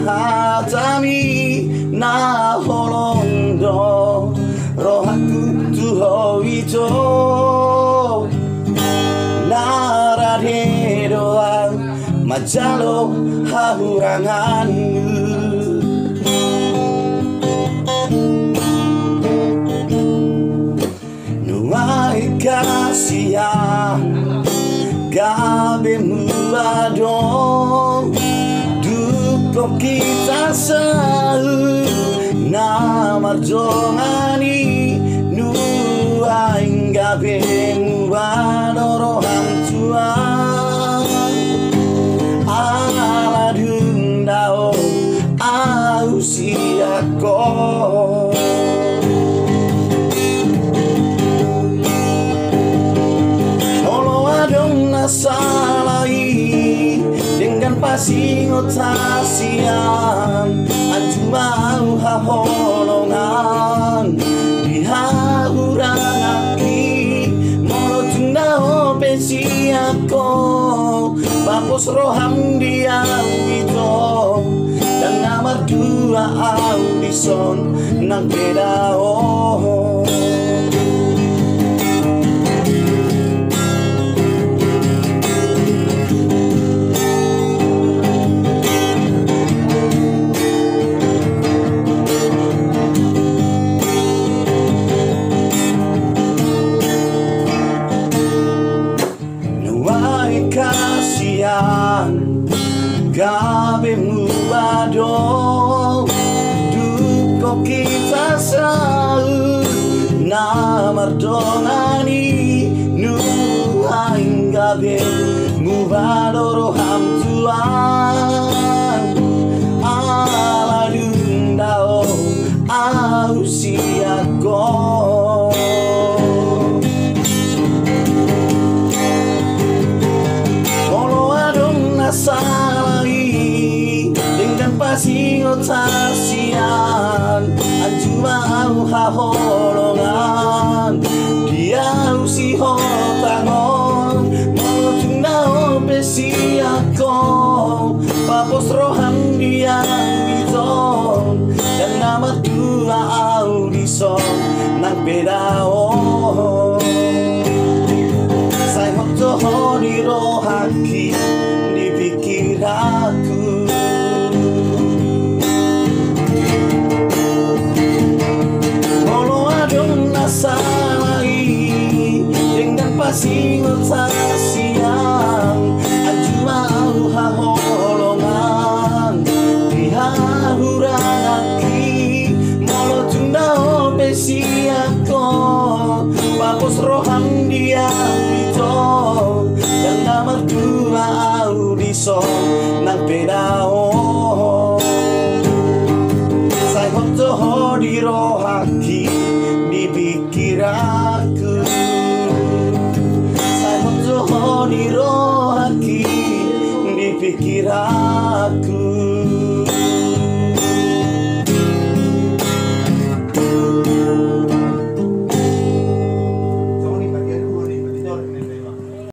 hatami na holondo rohaku tuho ito naradedoang majalo hahuranganmu nuai kasihan gabe muadong duko kita selalu namar jongani nuai gabe muadoro hamtuan ala dundao ausiako salai dengan pasingot tasian anju mau haholongan dihahurangaki molotun dao pesiako papos roham dia wito dan nama dua audison nang bedao kasihan gabe muadong duko kita selalu namar dongani nuhaing gabe muadoro hamtuan ala dundao ausiako salai dengan pasingot tasian anju mau haholongan dia usi hotangon molotun dao pesiako papos roham dia witon dan nama dua audison nang bedao saya hoto di rohaki aku walau adong nasalai dengan pasingot tasian anju mau haholongan dihahurangaki molotun dao pesiako papos roham dia wito dan nama dua audison nang peda